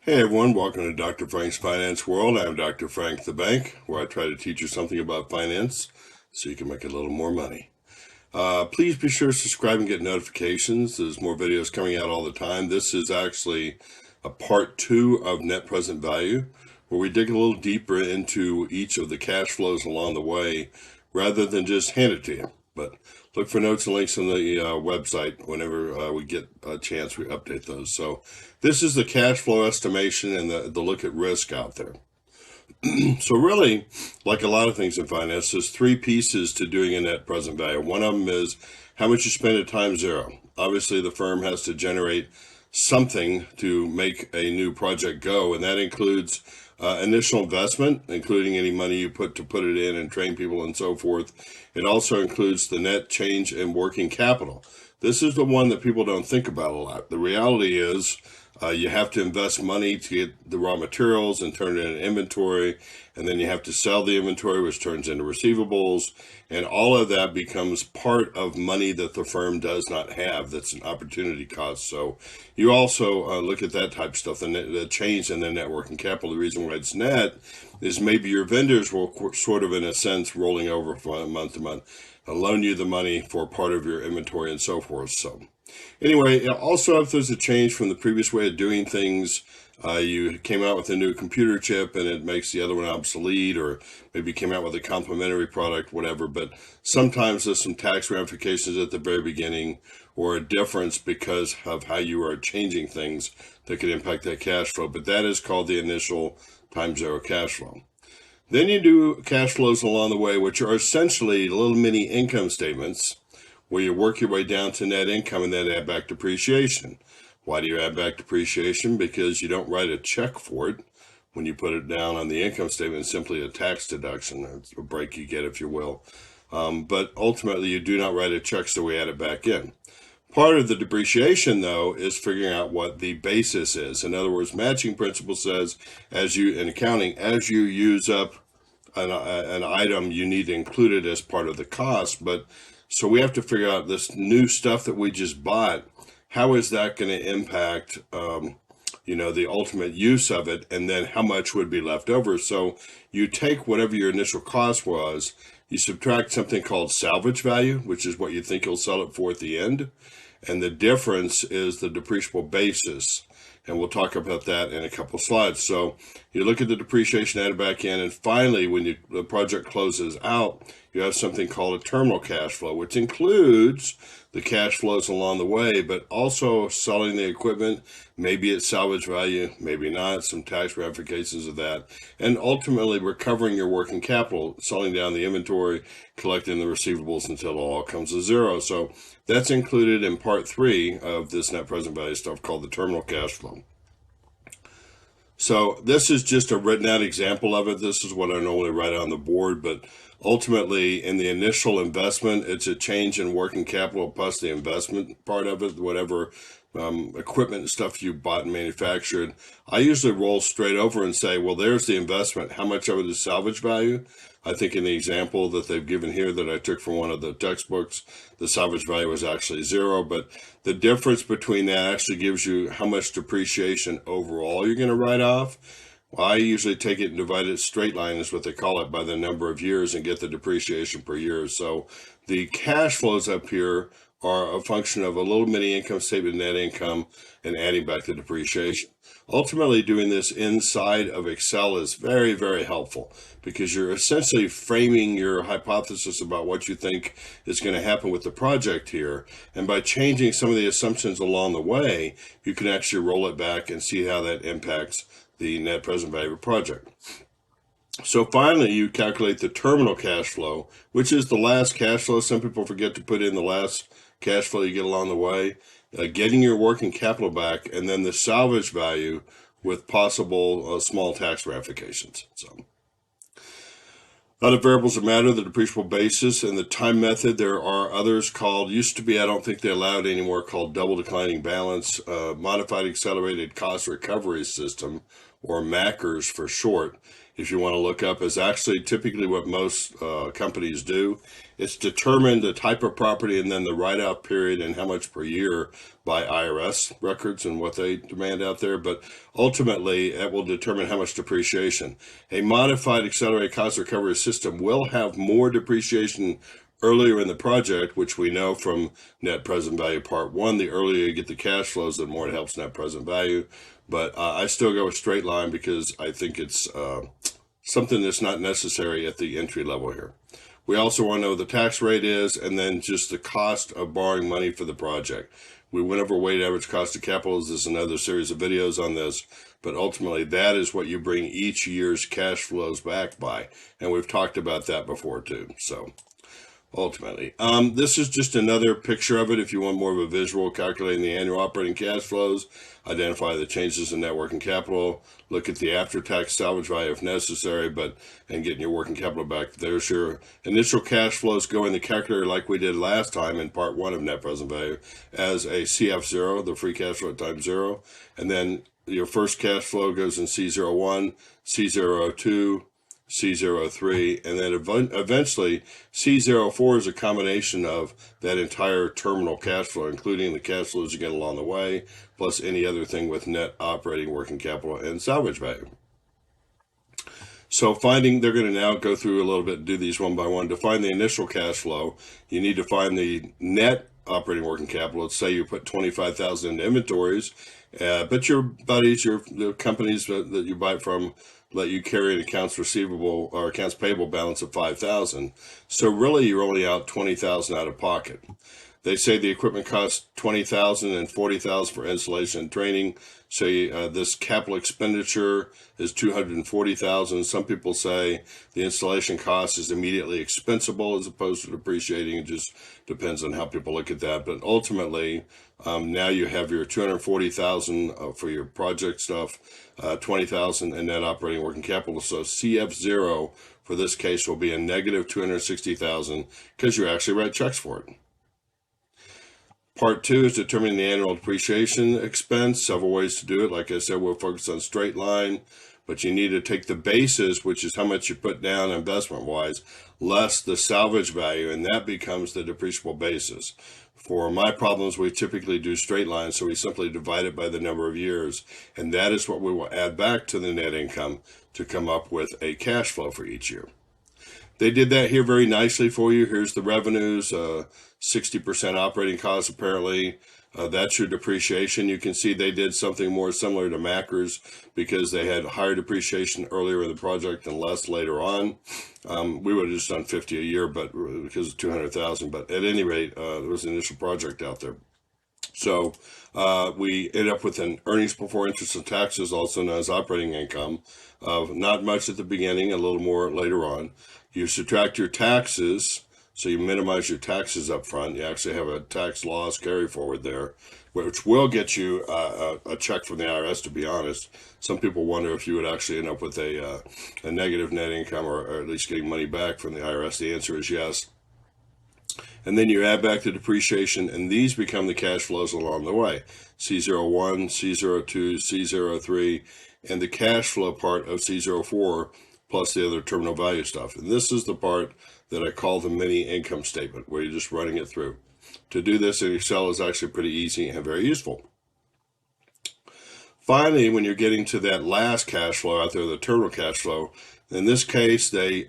Hey everyone, welcome to Dr. Frank's Finance World. I'm Dr. Frank the Bank, where I try to teach you something about finance so you can make a little more money. Please be sure to subscribe and get notifications. There's more videos coming out all the time. This is actually a part 2 of net present value, where we dig a little deeper into each of the cash flows along the way rather than just hand it to you. But look for notes and links on the website. Whenever we get a chance, we update those. So this is the cash flow estimation and the look at risk out there. So really, like a lot of things in finance, there's 3 pieces to doing a net present value. One of them is how much you spend at time zero. Obviously, the firm has to generate something to make a new project go, and that includes initial investment, including any money you put it in and train people and so forth. It also includes the net change in working capital. This is the one that people don't think about a lot. The reality is you have to invest money to get the raw materials and turn it into inventory, and then you have to sell the inventory, which turns into receivables, and all of that becomes part of money that the firm does not have. That's an opportunity cost. So you also look at that type of stuff, the change in the net working capital. The reason why it's net is maybe your vendors will sort of, in a sense, rolling over from month to month, loan you the money for part of your inventory and so forth. So anyway, also if there's a change from the previous way of doing things, you came out with a new computer chip and it makes the other one obsolete, or maybe you came out with a complementary product, whatever, but sometimes there's some tax ramifications at the very beginning or a difference because of how you are changing things that could impact that cash flow, but that is called the initial time zero cash flow. Then you do cash flows along the way, which are essentially little mini income statements where you work your way down to net income and then add back depreciation. Why do you add back depreciation? Because you don't write a check for it when you put it down on the income statement. It's simply a tax deduction. It's a break you get, if you will. But ultimately, you do not write a check, so we add it back in. Part of the depreciation, though, is figuring out what the basis is. In other words, matching principle says, in accounting, as you use up an item, you need to include it as part of the cost. But so we have to figure out this new stuff that we just bought. How is that going to impact, the ultimate use of it, and then how much would be left over? So you take whatever your initial cost was, you subtract something called salvage value, which is what you think you'll sell it for at the end, and the difference is the depreciable basis. And we'll talk about that in a couple slides. So you look at the depreciation, add it back in, and finally, when the project closes out, you have something called a terminal cash flow, which includes the cash flows along the way, but also selling the equipment, maybe at salvage value, maybe not, some tax ramifications of that, and ultimately recovering your working capital, selling down the inventory, collecting the receivables until it all comes to zero. So that's included in part 3 of this net present value stuff called the terminal cash flow. So this is just a written out example of it. This is what I normally write on the board, but ultimately in the initial investment, it's a change in working capital plus the investment part of it, whatever equipment and stuff you bought and manufactured. I usually roll straight over and say, well, there's the investment. How much of it is salvage value? I think in the example that they've given here that I took from one of the textbooks, the salvage value was actually 0, but the difference between that actually gives you how much depreciation overall you're going to write off. Well, I usually take it and divide it straight line, is what they call it, by the number of years and get the depreciation per year. So the cash flows up here are a function of a little mini income statement, net income, and adding back the depreciation. Ultimately, doing this inside of Excel is very, very helpful because you're essentially framing your hypothesis about what you think is going to happen with the project here. And by changing some of the assumptions along the way, you can actually roll it back and see how that impacts the net present value of a project. So finally, you calculate the terminal cash flow, which is the last cash flow. Some people forget to put in the last cash flow you get along the way, getting your working capital back, and then the salvage value with possible small tax ramifications. So other variables that matter, the depreciable basis and the time method. There are others called, used to be, I don't think they allowed anymore, called double declining balance, modified accelerated cost recovery system, or MACRS for short. if you want to look up, is actually typically what most companies do. It's determine the type of property and then the write-off period and how much per year by IRS records and what they demand out there. But ultimately, it will determine how much depreciation. A modified accelerated cost recovery system will have more depreciation earlier in the project, which we know from net present value part one. The earlier you get the cash flows, the more it helps net present value. But I still go with straight line because I think it's something that's not necessary at the entry level here. We also want to know what the tax rate is and then just the cost of borrowing money for the project. We went over weighted average cost of capital. There's another series of videos on this, but ultimately that is what you bring each year's cash flows back by. And we've talked about that before too. So ultimately, this is just another picture of it. If you want more of a visual, calculating the annual operating cash flows, identify the changes in net working capital, look at the after-tax salvage value if necessary, and getting your working capital back. There's your initial cash flows go in the calculator like we did last time in part one of net present value as a CF0, the free cash flow times 0. And then your first cash flow goes in C01, C02, C03, and then eventually C04 is a combination of that entire terminal cash flow, including the cash flows you get along the way, plus any other thing with net operating working capital and salvage value. So they're going to now go through a little bit and do these one by one. To find the initial cash flow, you need to find the net operating working capital. Let's say you put $25,000 into inventories, but your buddies, the companies that you buy from, let you carry an accounts receivable or accounts payable balance of $5,000. So really you're only out $20,000 out of pocket. They say the equipment costs $20,000 and $40,000 for installation and training. So this capital expenditure is $240,000. Some people say the installation cost is immediately expensable as opposed to depreciating. It just depends on how people look at that. But ultimately, now you have your $240,000 for your project stuff, $20,000 in net operating working capital. So CF0 for this case will be a negative $260,000 because you actually write checks for it. Part two is determining the annual depreciation expense. Several ways to do it. Like I said, we'll focus on straight line, but you need to take the basis, which is how much you put down investment-wise, less the salvage value, and that becomes the depreciable basis. For my problems, we typically do straight line, so we simply divide it by the number of years, and that is what we will add back to the net income to come up with a cash flow for each year. They did that here very nicely for you. Here's the revenues, 60% operating costs apparently. That's your depreciation. You can see they did something more similar to Macker's because they had higher depreciation earlier in the project and less later on. We would have just done 50 a year, but because of 200,000. But at any rate, there was an initial project out there. So we end up with an earnings before interest and taxes, also known as operating income, of not much at the beginning, a little more later on. You subtract your taxes, so you minimize your taxes up front. You actually have a tax loss carry forward there, which will get you a check from the IRS, to be honest. Some people wonder if you would actually end up with a negative net income or at least getting money back from the IRS. The answer is yes. And then you add back the depreciation, and these become the cash flows along the way. C01, C02, C03, and the cash flow part of C04, plus the other terminal value stuff. And this is the part that I call the mini income statement, where you're just running it through. To do this in Excel is actually pretty easy and very useful. Finally, when you're getting to that last cash flow out there, the terminal cash flow, in this case, they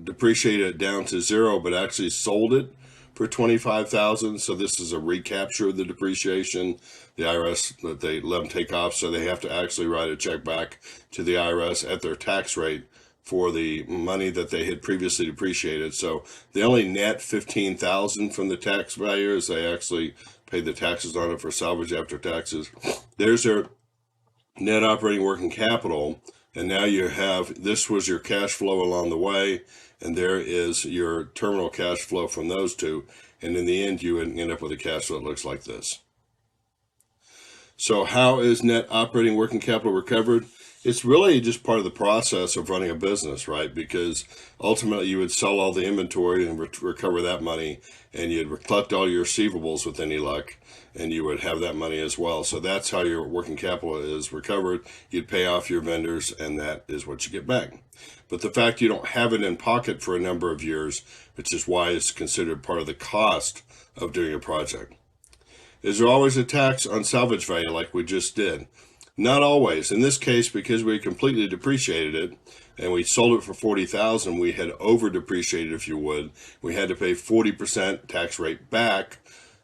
depreciated it down to 0, but actually sold it for $25,000. So this is a recapture of the depreciation. The IRS, that they let them take off, so they have to actually write a check back to the IRS at their tax rate for the money that they had previously depreciated. So they only net $15,000 from the tax value as they actually paid the taxes on it for salvage after taxes. There's their net operating working capital. And now you have, this was your cash flow along the way, and there is your terminal cash flow from those two. And in the end, you would end up with a cash flow that looks like this. So how is net operating working capital recovered? It's really just part of the process of running a business, right? Because ultimately you would sell all the inventory and recover that money, and you'd collect all your receivables with any luck, and you would have that money as well. So that's how your working capital is recovered. You'd pay off your vendors, and that is what you get back. But the fact you don't have it in pocket for a number of years, which is why it's considered part of the cost of doing a project. Is there always a tax on salvage value like we just did? Not always. In this case, because we completely depreciated it and we sold it for $40,000, we had over depreciated, if you would. We had to pay 40% tax rate back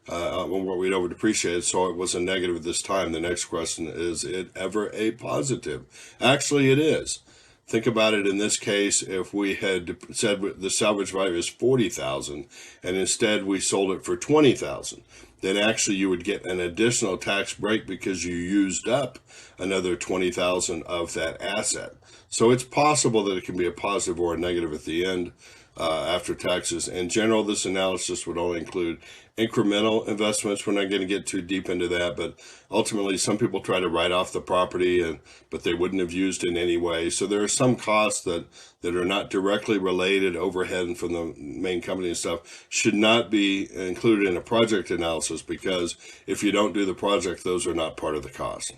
on what we'd over depreciated, so it was a negative this time. The next question is it ever a positive? Actually, it is. Think about it in this case, if we had said the salvage value is $40,000 and instead we sold it for $20,000, then actually you would get an additional tax break because you used up another $20,000 of that asset. So it's possible that it can be a positive or a negative at the end after taxes. In general, this analysis would only include incremental investments. We're not going to get too deep into that, but ultimately some people try to write off the property, but they wouldn't have used it in any way. So there are some costs that are not directly related, overhead from the main company and stuff, should not be included in a project analysis, because if you don't do the project, those are not part of the cost.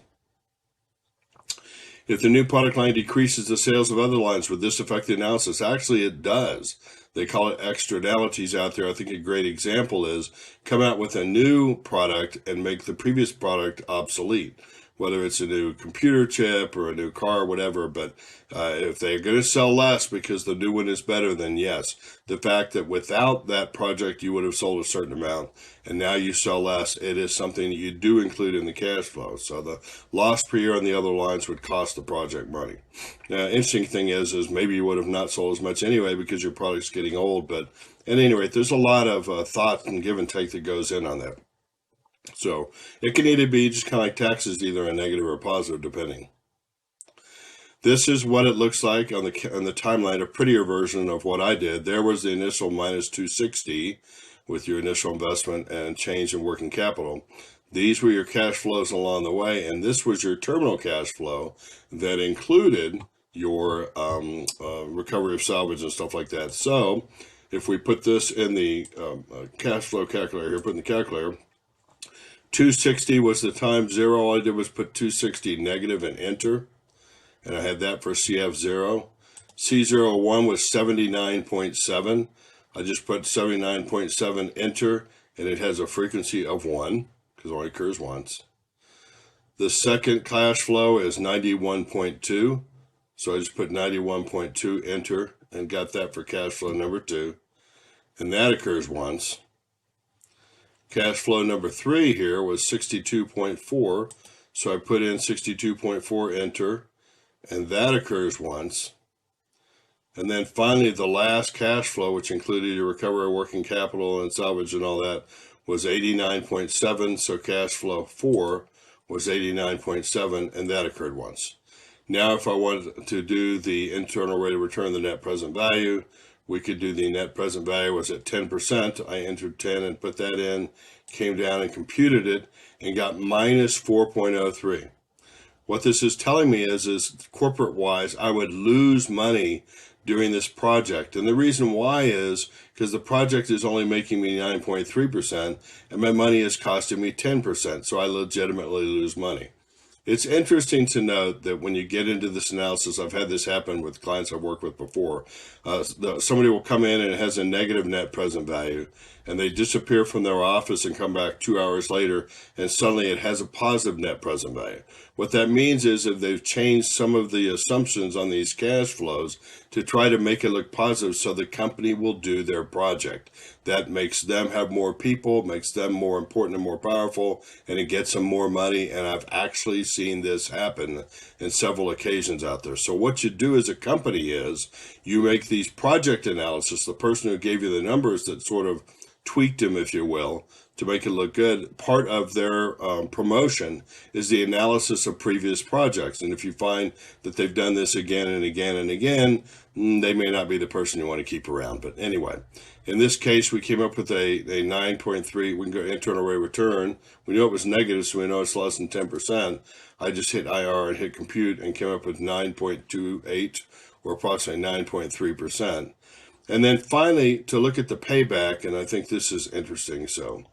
If the new product line decreases the sales of other lines, would this affect the analysis? Actually, it does. They call it externalities out there. I think a great example is come out with a new product and make the previous product obsolete, whether it's a new computer chip or a new car or whatever. But if they're going to sell less because the new one is better, then yes. The fact that without that project you would have sold a certain amount and now you sell less, it is something that you do include in the cash flow. So the loss per year on the other lines would cost the project money. Now, interesting thing is maybe you would have not sold as much anyway because your product's getting old. But at any rate, there's a lot of thought and give and take that goes in on that. So it can either be just kind of like taxes, either a negative or a positive, depending. This is what it looks like on the timeline, a prettier version of what I did. There was the initial minus 260 with your initial investment and change in working capital. These were your cash flows along the way, and this was your terminal cash flow that included your recovery of salvage and stuff like that. So if we put this in the cash flow calculator here, put in the calculator, 260 was the time zero. All I did was put 260 negative and enter, and I had that for CF0. C01 was 79.7. I just put 79.7 enter, and it has a frequency of 1 because it only occurs once. The second cash flow is 91.2, so I just put 91.2 enter and got that for cash flow number 2, and that occurs once. Cash flow number 3 here was 62.4, so I put in 62.4 enter, and that occurs once. And then finally, the last cash flow, which included your recovery of working capital and salvage and all that, was 89.7. So cash flow 4 was 89.7, and that occurred once. Now, if I wanted to do the internal rate of return, the net present value, we could do the net present value was at 10%. I entered 10 and put that in, came down and computed it, and got minus 4.03. What this is telling me is corporate-wise, I would lose money during this project. And the reason why is because the project is only making me 9.3% and my money is costing me 10%. So I legitimately lose money. It's interesting to note that when you get into this analysis, I've had this happen with clients I've worked with before. Somebody will come in and it has a negative net present value, and they disappear from their office and come back 2 hours later, and suddenly it has a positive net present value. What that means is that they've changed some of the assumptions on these cash flows to try to make it look positive so the company will do their project. That makes them have more people, makes them more important and more powerful, and it gets them more money. And I've actually seen this happen in several occasions out there. So what you do as a company is you make these project analysis. The person who gave you the numbers that sort of tweaked them, if you will, to make it look good. Part of their promotion is the analysis of previous projects. And if you find that they've done this again and again and again, they may not be the person you want to keep around. But anyway, in this case, we came up with a 9.3. We can go internal rate of return. We knew it was negative, so we know it's less than 10%. I just hit IR and hit compute and came up with 9.28, or approximately 9.3%. And then finally, to look at the payback, and I think this is interesting, so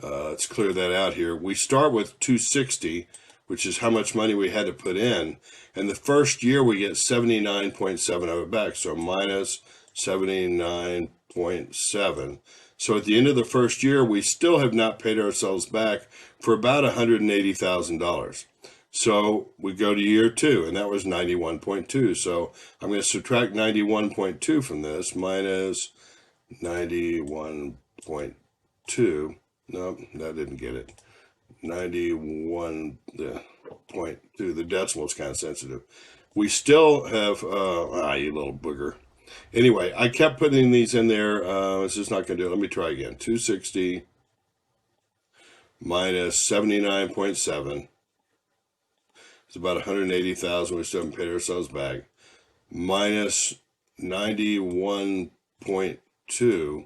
let's clear that out here. We start with 260, which is how much money we had to put in. And the first year we get 79.7 of it back, so minus 79.7. So at the end of the first year, we still have not paid ourselves back for about $180,000. So we go to year 2, and that was 91.2. So I'm going to subtract 91.2 from this, minus 91.2. Nope, that didn't get it. 91.2. The decimal is kind of sensitive. We still have, you little booger. Anyway, I kept putting these in there. It's just not going to do it. Let me try again. 260 minus 79.7. It's about 180,000. We still haven't paid ourselves back. Minus 91.2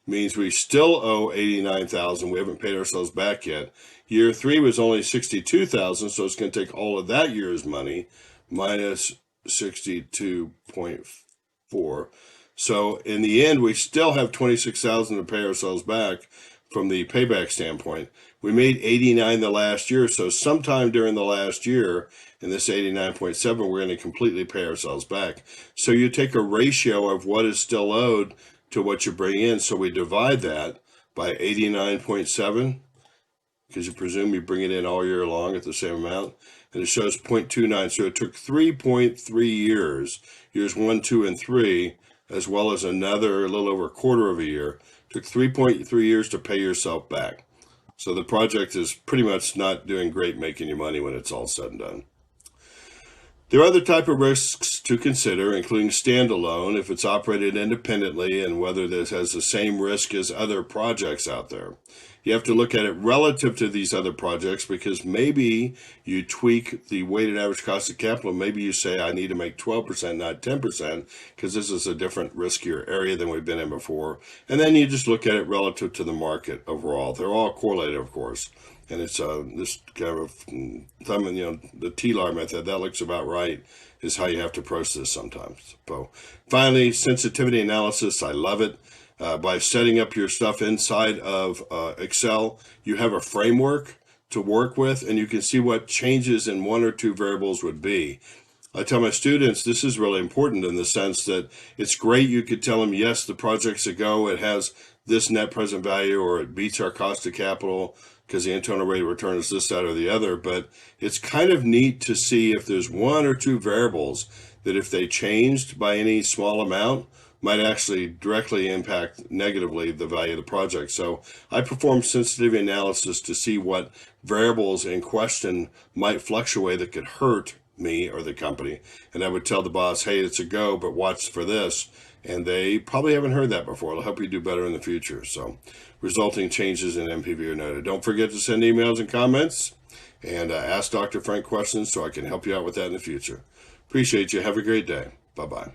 means we still owe 89,000. We haven't paid ourselves back yet. Year 3 was only 62,000, so it's going to take all of that year's money, minus 62.4. So in the end, we still have 26,000 to pay ourselves back from the payback standpoint. We made 89 the last year, so sometime during the last year, in this 89.7, we're going to completely pay ourselves back. So you take a ratio of what is still owed to what you bring in. So we divide that by 89.7, because you presume you bring it in all year long at the same amount, and it shows 0.29. So it took 3.3 years, years 1, 2, and 3, as well as another little over a quarter of a year. It took 3.3 years to pay yourself back. So the project is pretty much not doing great making you money when it's all said and done. There are other type of risks to consider, including standalone, if it's operated independently, and whether this has the same risk as other projects out there. You have to look at it relative to these other projects, because maybe you tweak the weighted average cost of capital. Maybe you say, I need to make 12%, not 10%, because this is a different, riskier area than we've been in before. And then you just look at it relative to the market overall. They're all correlated, of course. And it's this kind of the TLAR method, that looks about right, is how you have to approach this sometimes. So finally, sensitivity analysis, I love it. By setting up your stuff inside of Excel, you have a framework to work with, and you can see what changes in 1 or 2 variables would be. I tell my students this is really important in the sense that it's great you could tell them, yes, the project's a go, it has this net present value, or it beats our cost of capital because the internal rate of return is this, that, or the other. But it's kind of neat to see if there's 1 or 2 variables that if they changed by any small amount, might actually directly impact negatively the value of the project. So I perform sensitivity analysis to see what variables in question might fluctuate that could hurt me or the company. And I would tell the boss, hey, it's a go, but watch for this. And they probably haven't heard that before. It'll help you do better in the future. So resulting changes in NPV are noted. Don't forget to send emails and comments, and ask Dr. Frank questions so I can help you out with that in the future. Appreciate you. Have a great day. Bye-bye.